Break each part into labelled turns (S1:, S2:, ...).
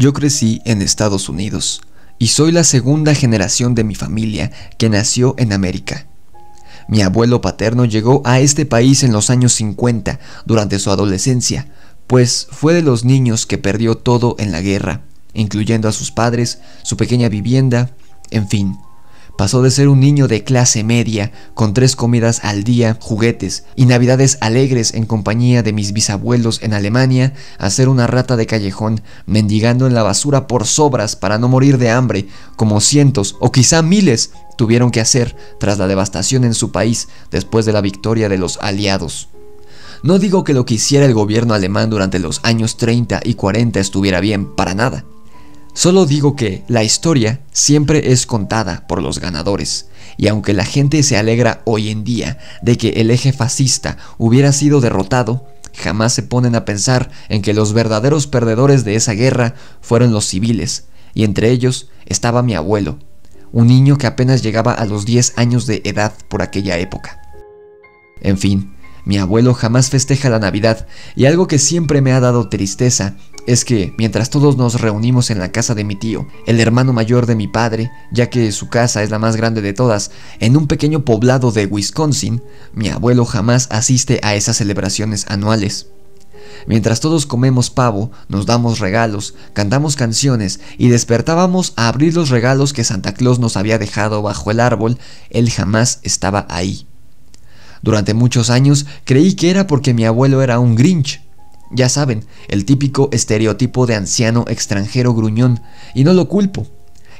S1: Yo crecí en Estados Unidos y soy la segunda generación de mi familia que nació en América. Mi abuelo paterno llegó a este país en los años 50 durante su adolescencia, pues fue de los niños que perdió todo en la guerra, incluyendo a sus padres, su pequeña vivienda, en fin. Pasó de ser un niño de clase media, con 3 comidas al día, juguetes y navidades alegres en compañía de mis bisabuelos en Alemania, a ser una rata de callejón, mendigando en la basura por sobras para no morir de hambre, como cientos o quizá miles tuvieron que hacer tras la devastación en su país después de la victoria de los aliados. No digo que lo que hiciera el gobierno alemán durante los años 30 y 40 estuviera bien, para nada. Solo digo que la historia siempre es contada por los ganadores, y aunque la gente se alegra hoy en día de que el eje fascista hubiera sido derrotado, jamás se ponen a pensar en que los verdaderos perdedores de esa guerra fueron los civiles, y entre ellos estaba mi abuelo, un niño que apenas llegaba a los 10 años de edad por aquella época. En fin, mi abuelo jamás festeja la Navidad, y algo que siempre me ha dado tristeza es que mientras todos nos reunimos en la casa de mi tío, el hermano mayor de mi padre, ya que su casa es la más grande de todas, en un pequeño poblado de Wisconsin, mi abuelo jamás asiste a esas celebraciones anuales. Mientras todos comemos pavo, nos damos regalos, cantamos canciones y despertábamos a abrir los regalos que Santa Claus nos había dejado bajo el árbol, él jamás estaba ahí. Durante muchos años creí que era porque mi abuelo era un Grinch. Ya saben, el típico estereotipo de anciano extranjero gruñón, y no lo culpo.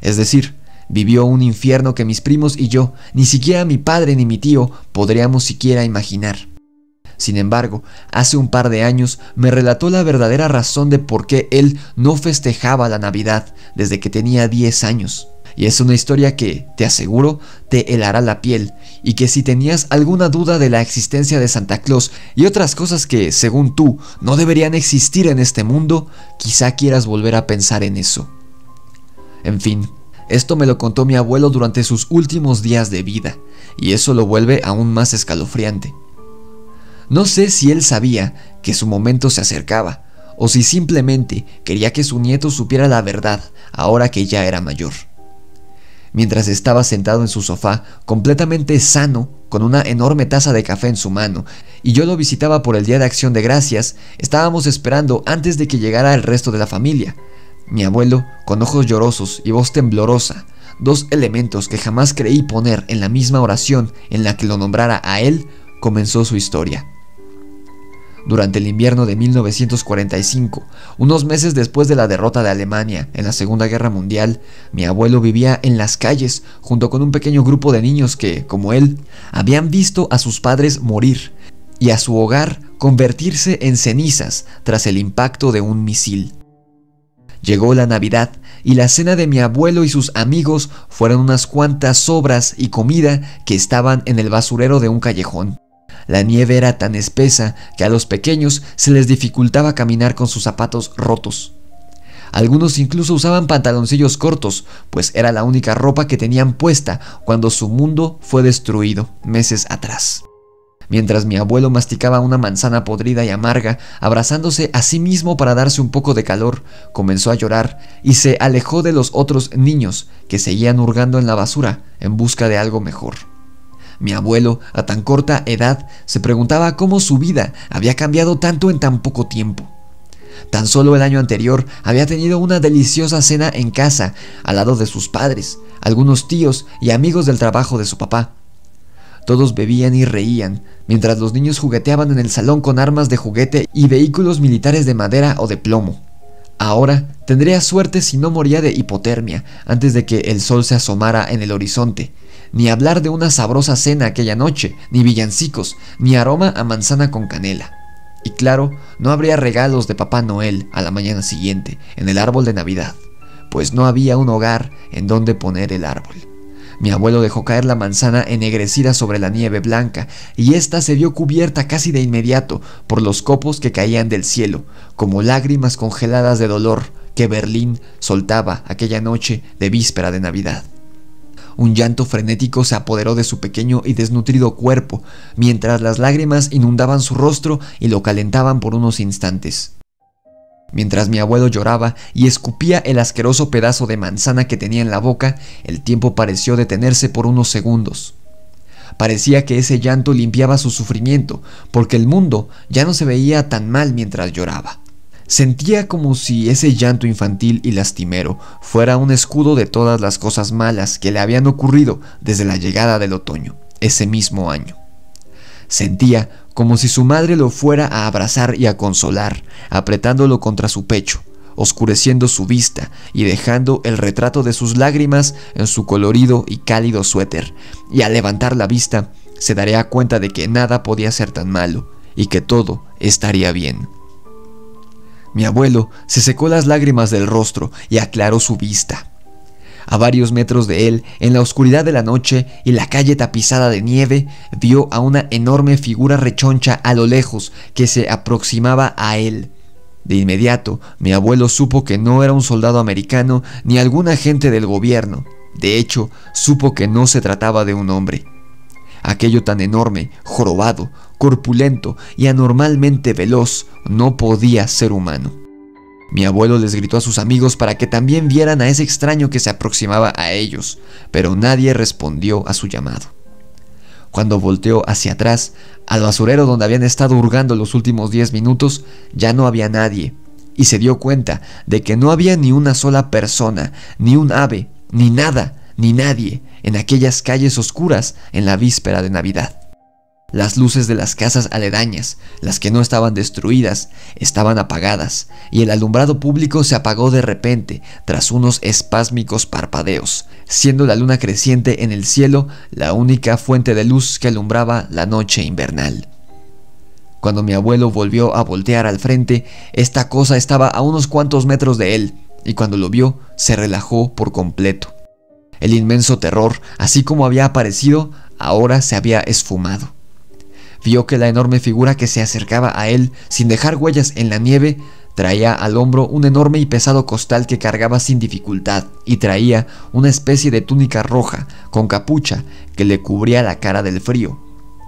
S1: Es decir, vivió un infierno que mis primos y yo, ni siquiera mi padre ni mi tío, podríamos siquiera imaginar. Sin embargo, hace un par de años me relató la verdadera razón de por qué él no festejaba la Navidad desde que tenía 10 años. Y es una historia que, te aseguro, te helará la piel, y que si tenías alguna duda de la existencia de Santa Claus y otras cosas que, según tú, no deberían existir en este mundo, quizá quieras volver a pensar en eso. En fin, esto me lo contó mi abuelo durante sus últimos días de vida, y eso lo vuelve aún más escalofriante. No sé si él sabía que su momento se acercaba, o si simplemente quería que su nieto supiera la verdad ahora que ya era mayor. Mientras estaba sentado en su sofá, completamente sano, con una enorme taza de café en su mano, y yo lo visitaba por el Día de Acción de Gracias, estábamos esperando antes de que llegara el resto de la familia. Mi abuelo, con ojos llorosos y voz temblorosa, 2 elementos que jamás creí poner en la misma oración en la que lo nombrara a él, comenzó su historia. Durante el invierno de 1945, unos meses después de la derrota de Alemania en la Segunda Guerra Mundial, mi abuelo vivía en las calles junto con un pequeño grupo de niños que, como él, habían visto a sus padres morir y a su hogar convertirse en cenizas tras el impacto de un misil. Llegó la Navidad y la cena de mi abuelo y sus amigos fueron unas cuantas sobras y comida que estaban en el basurero de un callejón. La nieve era tan espesa que a los pequeños se les dificultaba caminar con sus zapatos rotos. Algunos incluso usaban pantaloncillos cortos, pues era la única ropa que tenían puesta cuando su mundo fue destruido meses atrás. Mientras mi abuelo masticaba una manzana podrida y amarga, abrazándose a sí mismo para darse un poco de calor, comenzó a llorar y se alejó de los otros niños que seguían hurgando en la basura en busca de algo mejor. Mi abuelo, a tan corta edad, se preguntaba cómo su vida había cambiado tanto en tan poco tiempo. Tan solo el año anterior había tenido una deliciosa cena en casa, al lado de sus padres, algunos tíos y amigos del trabajo de su papá. Todos bebían y reían, mientras los niños jugueteaban en el salón con armas de juguete y vehículos militares de madera o de plomo. Ahora tendría suerte si no moría de hipotermia antes de que el sol se asomara en el horizonte. Ni hablar de una sabrosa cena aquella noche, ni villancicos, ni aroma a manzana con canela. Y claro, no habría regalos de Papá Noel a la mañana siguiente, en el árbol de Navidad, pues no había un hogar en donde poner el árbol. Mi abuelo dejó caer la manzana ennegrecida sobre la nieve blanca, y ésta se vio cubierta casi de inmediato por los copos que caían del cielo, como lágrimas congeladas de dolor que Berlín soltaba aquella noche de víspera de Navidad. Un llanto frenético se apoderó de su pequeño y desnutrido cuerpo, mientras las lágrimas inundaban su rostro y lo calentaban por unos instantes. Mientras mi abuelo lloraba y escupía el asqueroso pedazo de manzana que tenía en la boca, el tiempo pareció detenerse por unos segundos. Parecía que ese llanto limpiaba su sufrimiento, porque el mundo ya no se veía tan mal mientras lloraba. Sentía como si ese llanto infantil y lastimero fuera un escudo de todas las cosas malas que le habían ocurrido desde la llegada del otoño, ese mismo año. Sentía como si su madre lo fuera a abrazar y a consolar, apretándolo contra su pecho, oscureciendo su vista y dejando el retrato de sus lágrimas en su colorido y cálido suéter, y al levantar la vista se daría cuenta de que nada podía ser tan malo y que todo estaría bien. Mi abuelo se secó las lágrimas del rostro y aclaró su vista. A varios metros de él, en la oscuridad de la noche y la calle tapizada de nieve, vio a una enorme figura rechoncha a lo lejos que se aproximaba a él. De inmediato, mi abuelo supo que no era un soldado americano ni algún agente del gobierno. De hecho, supo que no se trataba de un hombre. Aquello tan enorme, jorobado, corpulento y anormalmente veloz no podía ser humano. Mi abuelo les gritó a sus amigos para que también vieran a ese extraño que se aproximaba a ellos, pero nadie respondió a su llamado. Cuando volteó hacia atrás, al basurero donde habían estado hurgando los últimos 10 minutos, ya no había nadie, y se dio cuenta de que no había ni una sola persona, ni un ave, ni nada, ni nadie en aquellas calles oscuras en la víspera de Navidad. Las luces de las casas aledañas, las que no estaban destruidas, estaban apagadas, y el alumbrado público se apagó de repente tras unos espásmicos parpadeos, siendo la luna creciente en el cielo la única fuente de luz que alumbraba la noche invernal. Cuando mi abuelo volvió a voltear al frente, esta cosa estaba a unos cuantos metros de él, y cuando lo vio, se relajó por completo. El inmenso terror, así como había aparecido, ahora se había esfumado. Vio que la enorme figura que se acercaba a él, sin dejar huellas en la nieve, traía al hombro un enorme y pesado costal que cargaba sin dificultad, y traía una especie de túnica roja, con capucha, que le cubría la cara del frío.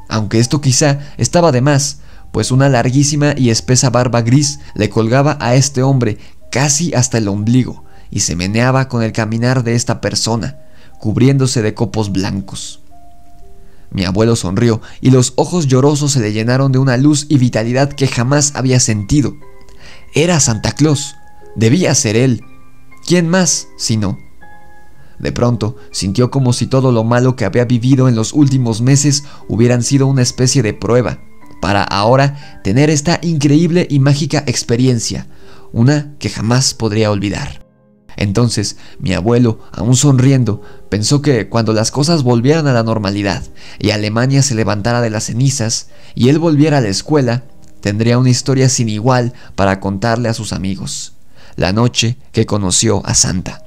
S1: Aunque esto quizá estaba de más, pues una larguísima y espesa barba gris le colgaba a este hombre casi hasta el ombligo, y se meneaba con el caminar de esta persona, cubriéndose de copos blancos. Mi abuelo sonrió y los ojos llorosos se le llenaron de una luz y vitalidad que jamás había sentido. Era Santa Claus. Debía ser él. ¿Quién más si no? De pronto sintió como si todo lo malo que había vivido en los últimos meses hubieran sido una especie de prueba, para ahora tener esta increíble y mágica experiencia, una que jamás podría olvidar. Entonces, mi abuelo, aún sonriendo, pensó que cuando las cosas volvieran a la normalidad y Alemania se levantara de las cenizas y él volviera a la escuela, tendría una historia sin igual para contarle a sus amigos. La noche que conoció a Santa.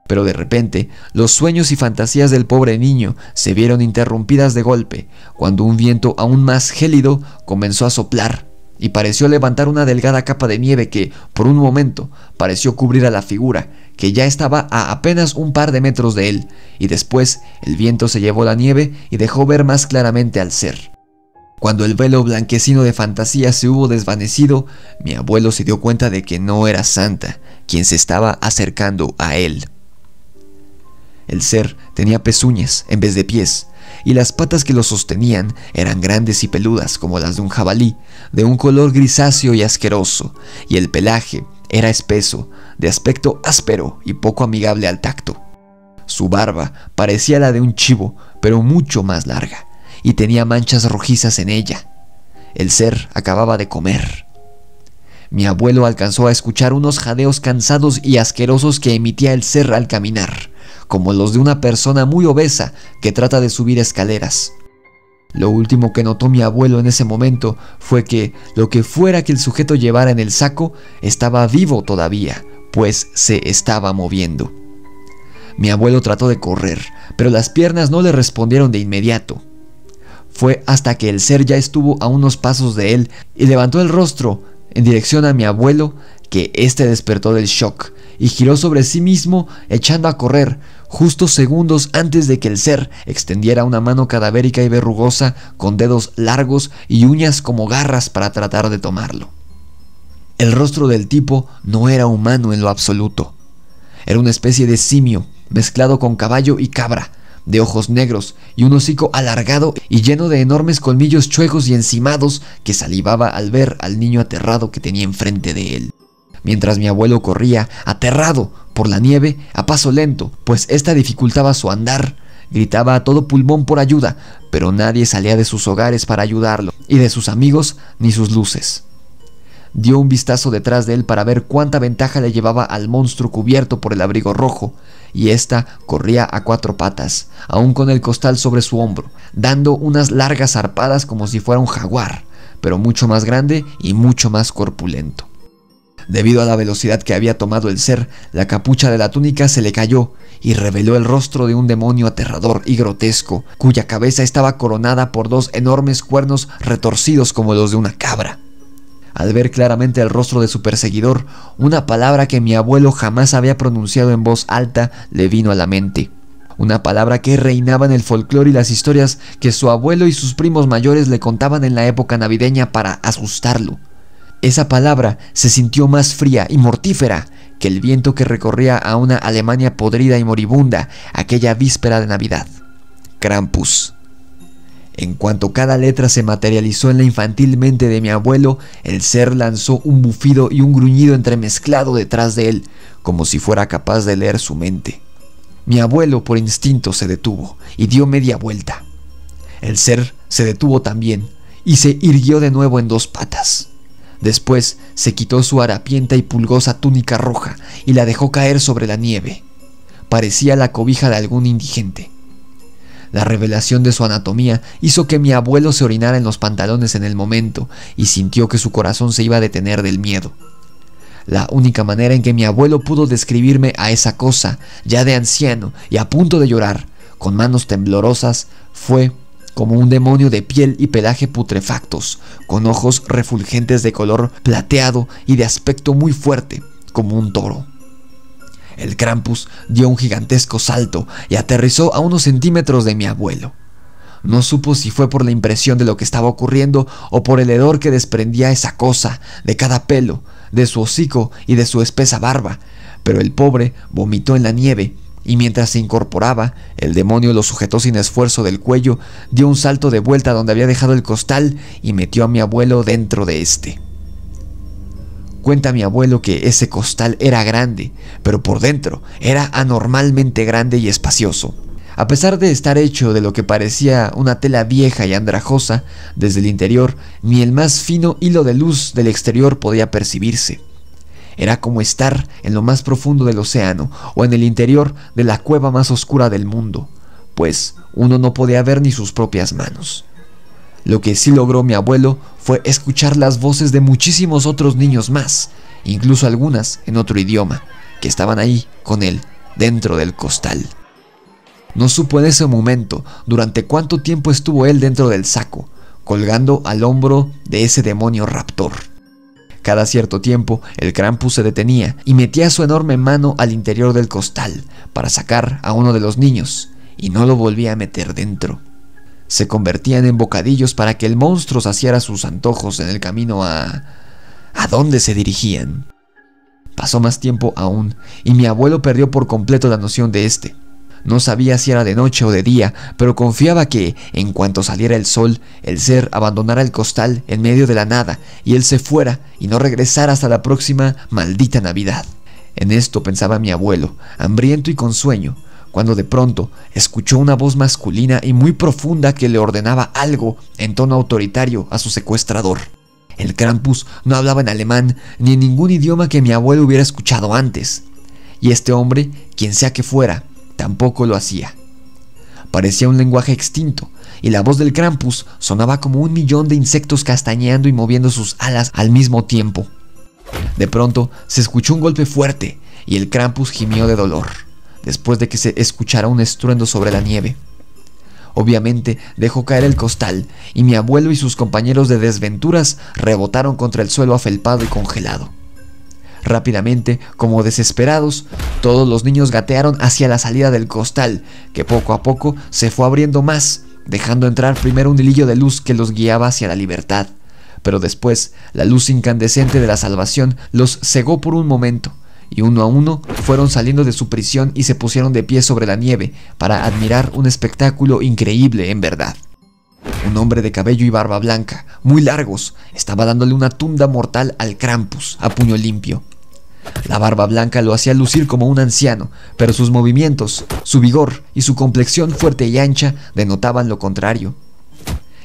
S1: Pero de repente, los sueños y fantasías del pobre niño se vieron interrumpidas de golpe, cuando un viento aún más gélido comenzó a soplar y pareció levantar una delgada capa de nieve que, por un momento, pareció cubrir a la figura, que ya estaba a apenas un par de metros de él, y después el viento se llevó la nieve y dejó ver más claramente al ser. Cuando el velo blanquecino de fantasía se hubo desvanecido, mi abuelo se dio cuenta de que no era Santa quien se estaba acercando a él. El ser tenía pezuñas en vez de pies, y las patas que lo sostenían eran grandes y peludas como las de un jabalí, de un color grisáceo y asqueroso, y el pelaje era espeso, de aspecto áspero y poco amigable al tacto. Su barba parecía la de un chivo, pero mucho más larga, y tenía manchas rojizas en ella. El ser acababa de comer. Mi abuelo alcanzó a escuchar unos jadeos cansados y asquerosos que emitía el ser al caminar, como los de una persona muy obesa que trata de subir escaleras. Lo último que notó mi abuelo en ese momento fue que lo que fuera que el sujeto llevara en el saco estaba vivo todavía, pues se estaba moviendo. Mi abuelo trató de correr, pero las piernas no le respondieron de inmediato. Fue hasta que el ser ya estuvo a unos pasos de él y levantó el rostro en dirección a mi abuelo que éste despertó del shock y giró sobre sí mismo echando a correr, justo segundos antes de que el ser extendiera una mano cadavérica y verrugosa con dedos largos y uñas como garras para tratar de tomarlo. El rostro del tipo no era humano en lo absoluto. Era una especie de simio mezclado con caballo y cabra, de ojos negros y un hocico alargado y lleno de enormes colmillos chuecos y encimados que salivaba al ver al niño aterrado que tenía enfrente de él. Mientras mi abuelo corría, aterrado, por la nieve a paso lento, pues esta dificultaba su andar, gritaba a todo pulmón por ayuda, pero nadie salía de sus hogares para ayudarlo, y de sus amigos ni sus luces. Dio un vistazo detrás de él para ver cuánta ventaja le llevaba al monstruo cubierto por el abrigo rojo, y ésta corría a 4 patas, aún con el costal sobre su hombro, dando unas largas zarpadas como si fuera un jaguar, pero mucho más grande y mucho más corpulento. Debido a la velocidad que había tomado el ser, la capucha de la túnica se le cayó y reveló el rostro de un demonio aterrador y grotesco, cuya cabeza estaba coronada por 2 enormes cuernos retorcidos como los de una cabra. Al ver claramente el rostro de su perseguidor, una palabra que mi abuelo jamás había pronunciado en voz alta le vino a la mente. Una palabra que reinaba en el folclore y las historias que su abuelo y sus primos mayores le contaban en la época navideña para asustarlo. Esa palabra se sintió más fría y mortífera que el viento que recorría a una Alemania podrida y moribunda aquella víspera de Navidad. Krampus. En cuanto cada letra se materializó en la infantil mente de mi abuelo, el ser lanzó un bufido y un gruñido entremezclado detrás de él, como si fuera capaz de leer su mente. Mi abuelo por instinto se detuvo y dio media vuelta. El ser se detuvo también y se irguió de nuevo en 2 patas. Después se quitó su harapienta y pulgosa túnica roja y la dejó caer sobre la nieve. Parecía la cobija de algún indigente. La revelación de su anatomía hizo que mi abuelo se orinara en los pantalones en el momento y sintió que su corazón se iba a detener del miedo. La única manera en que mi abuelo pudo describirme a esa cosa, ya de anciano y a punto de llorar, con manos temblorosas, fue como un demonio de piel y pelaje putrefactos, con ojos refulgentes de color plateado y de aspecto muy fuerte, como un toro. El Krampus dio un gigantesco salto y aterrizó a unos centímetros de mi abuelo. No supo si fue por la impresión de lo que estaba ocurriendo o por el hedor que desprendía esa cosa de cada pelo, de su hocico y de su espesa barba, pero el pobre vomitó en la nieve y mientras se incorporaba, el demonio lo sujetó sin esfuerzo del cuello, dio un salto de vuelta donde había dejado el costal y metió a mi abuelo dentro de este. Cuenta mi abuelo que ese costal era grande, pero por dentro era anormalmente grande y espacioso. A pesar de estar hecho de lo que parecía una tela vieja y andrajosa, desde el interior ni el más fino hilo de luz del exterior podía percibirse. Era como estar en lo más profundo del océano o en el interior de la cueva más oscura del mundo, pues uno no podía ver ni sus propias manos. Lo que sí logró mi abuelo fue escuchar las voces de muchísimos otros niños más, incluso algunas en otro idioma, que estaban ahí con él, dentro del costal. No supo en ese momento durante cuánto tiempo estuvo él dentro del saco, colgando al hombro de ese demonio raptor. Cada cierto tiempo el Krampus se detenía y metía su enorme mano al interior del costal para sacar a uno de los niños, y no lo volvía a meter dentro. Se convertían en bocadillos para que el monstruo saciara sus antojos en el camino ¿A dónde se dirigían? Pasó más tiempo aún, y mi abuelo perdió por completo la noción de este. No sabía si era de noche o de día, pero confiaba que, en cuanto saliera el sol, el ser abandonara el costal en medio de la nada, y él se fuera y no regresara hasta la próxima maldita Navidad. En esto pensaba mi abuelo, hambriento y con sueño, cuando de pronto escuchó una voz masculina y muy profunda que le ordenaba algo en tono autoritario a su secuestrador. El Krampus no hablaba en alemán ni en ningún idioma que mi abuelo hubiera escuchado antes, y este hombre, quien sea que fuera, tampoco lo hacía. Parecía un lenguaje extinto, y la voz del Krampus sonaba como 1.000.000 de insectos castañeando y moviendo sus alas al mismo tiempo. De pronto se escuchó un golpe fuerte, y el Krampus gimió de dolor, después de que se escuchara un estruendo sobre la nieve. Obviamente dejó caer el costal, y mi abuelo y sus compañeros de desventuras rebotaron contra el suelo afelpado y congelado. Rápidamente, como desesperados, todos los niños gatearon hacia la salida del costal, que poco a poco se fue abriendo más, dejando entrar primero un hilillo de luz que los guiaba hacia la libertad, pero después la luz incandescente de la salvación los cegó por un momento, y uno a uno fueron saliendo de su prisión y se pusieron de pie sobre la nieve para admirar un espectáculo increíble en verdad. Un hombre de cabello y barba blanca, muy largos, estaba dándole una tunda mortal al Krampus a puño limpio. La barba blanca lo hacía lucir como un anciano, pero sus movimientos, su vigor y su complexión fuerte y ancha denotaban lo contrario.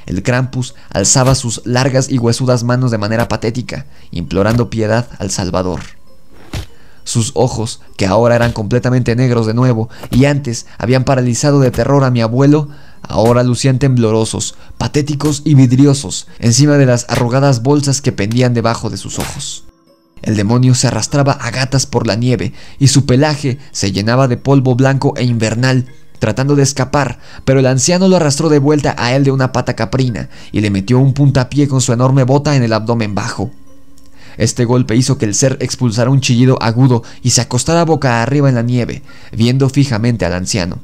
S1: El Krampus alzaba sus largas y huesudas manos de manera patética, implorando piedad al Salvador. Sus ojos, que ahora eran completamente negros de nuevo y antes habían paralizado de terror a mi abuelo, ahora lucían temblorosos, patéticos y vidriosos encima de las arrugadas bolsas que pendían debajo de sus ojos. El demonio se arrastraba a gatas por la nieve y su pelaje se llenaba de polvo blanco e invernal, tratando de escapar, pero el anciano lo arrastró de vuelta a él de una pata caprina y le metió un puntapié con su enorme bota en el abdomen bajo. Este golpe hizo que el ser expulsara un chillido agudo y se acostara boca arriba en la nieve, viendo fijamente al anciano.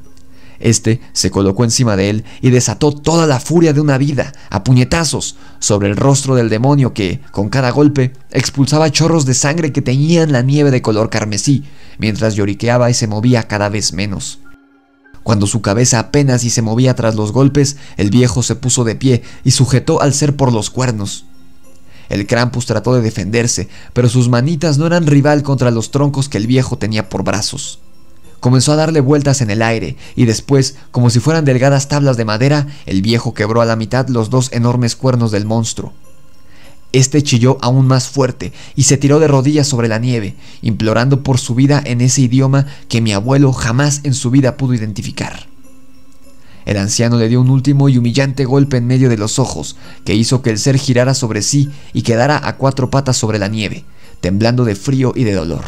S1: Este se colocó encima de él y desató toda la furia de una vida, a puñetazos, sobre el rostro del demonio que, con cada golpe, expulsaba chorros de sangre que teñían la nieve de color carmesí, mientras lloriqueaba y se movía cada vez menos. Cuando su cabeza apenas si se movía tras los golpes, el viejo se puso de pie y sujetó al ser por los cuernos. El Krampus trató de defenderse, pero sus manitas no eran rival contra los troncos que el viejo tenía por brazos. Comenzó a darle vueltas en el aire, y después, como si fueran delgadas tablas de madera, el viejo quebró a la mitad los dos enormes cuernos del monstruo. Este chilló aún más fuerte y se tiró de rodillas sobre la nieve, implorando por su vida en ese idioma que mi abuelo jamás en su vida pudo identificar. El anciano le dio un último y humillante golpe en medio de los ojos, que hizo que el ser girara sobre sí y quedara a cuatro patas sobre la nieve, temblando de frío y de dolor.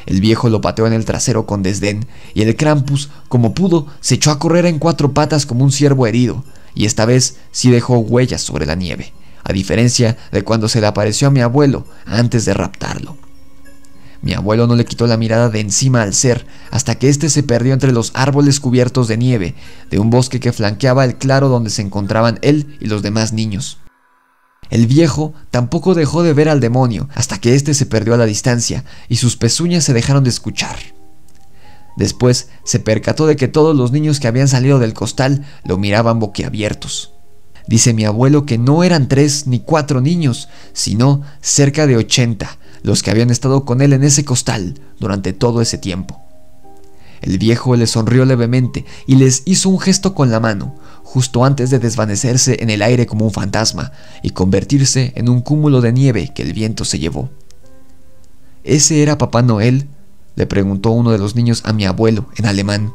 S1: El viejo lo pateó en el trasero con desdén, y el Krampus, como pudo, se echó a correr en cuatro patas como un ciervo herido, y esta vez sí dejó huellas sobre la nieve, a diferencia de cuando se le apareció a mi abuelo antes de raptarlo. Mi abuelo no le quitó la mirada de encima al ser hasta que éste se perdió entre los árboles cubiertos de nieve de un bosque que flanqueaba el claro donde se encontraban él y los demás niños. El viejo tampoco dejó de ver al demonio hasta que éste se perdió a la distancia y sus pezuñas se dejaron de escuchar. Después se percató de que todos los niños que habían salido del costal lo miraban boquiabiertos. Dice mi abuelo que no eran 3 ni 4 niños, sino cerca de 80, los que habían estado con él en ese costal durante todo ese tiempo. El viejo les sonrió levemente y les hizo un gesto con la mano, justo antes de desvanecerse en el aire como un fantasma y convertirse en un cúmulo de nieve que el viento se llevó. ¿Ese era Papá Noel?, le preguntó uno de los niños a mi abuelo en alemán.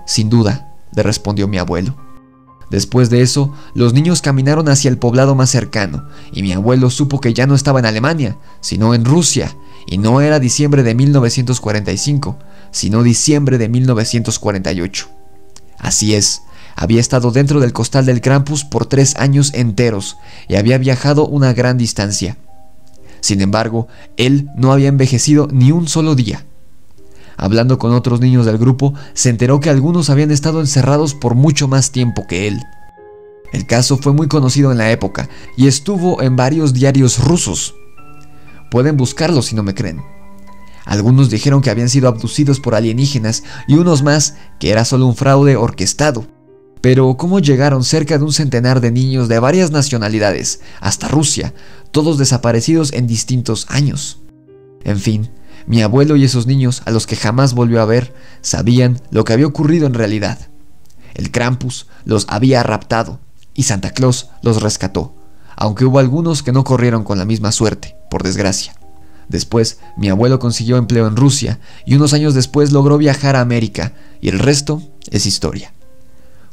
S1: Sin duda, le respondió mi abuelo. Después de eso, los niños caminaron hacia el poblado más cercano, y mi abuelo supo que ya no estaba en Alemania, sino en Rusia, y no era diciembre de 1945, sino diciembre de 1948. Así es, había estado dentro del costal del Krampus por 3 años enteros, y había viajado una gran distancia. Sin embargo, él no había envejecido ni un solo día. Hablando con otros niños del grupo, se enteró que algunos habían estado encerrados por mucho más tiempo que él. El caso fue muy conocido en la época y estuvo en varios diarios rusos. Pueden buscarlo si no me creen. Algunos dijeron que habían sido abducidos por alienígenas y unos más que era solo un fraude orquestado. Pero ¿cómo llegaron cerca de un centenar de niños de varias nacionalidades hasta Rusia, todos desaparecidos en distintos años? En fin, mi abuelo y esos niños, a los que jamás volvió a ver, sabían lo que había ocurrido en realidad. El Krampus los había raptado y Santa Claus los rescató, aunque hubo algunos que no corrieron con la misma suerte, por desgracia. Después, mi abuelo consiguió empleo en Rusia y unos años después logró viajar a América, y el resto es historia.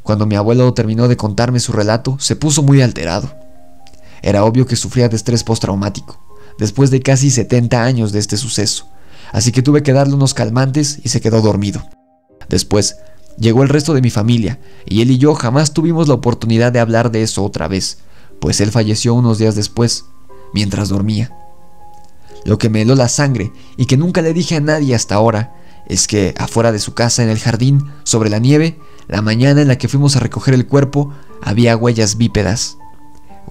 S1: Cuando mi abuelo terminó de contarme su relato, se puso muy alterado. Era obvio que sufría de estrés postraumático, después de casi 70 años de este suceso, así que tuve que darle unos calmantes y se quedó dormido. Después, llegó el resto de mi familia, y él y yo jamás tuvimos la oportunidad de hablar de eso otra vez, pues él falleció unos días después, mientras dormía. Lo que me heló la sangre, y que nunca le dije a nadie hasta ahora, es que afuera de su casa en el jardín, sobre la nieve, la mañana en la que fuimos a recoger el cuerpo, había huellas bípedas.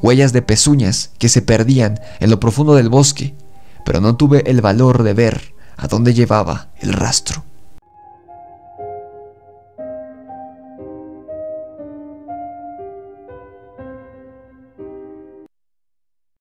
S1: huellas de pezuñas que se perdían en lo profundo del bosque, pero no tuve el valor de ver a dónde llevaba el rastro.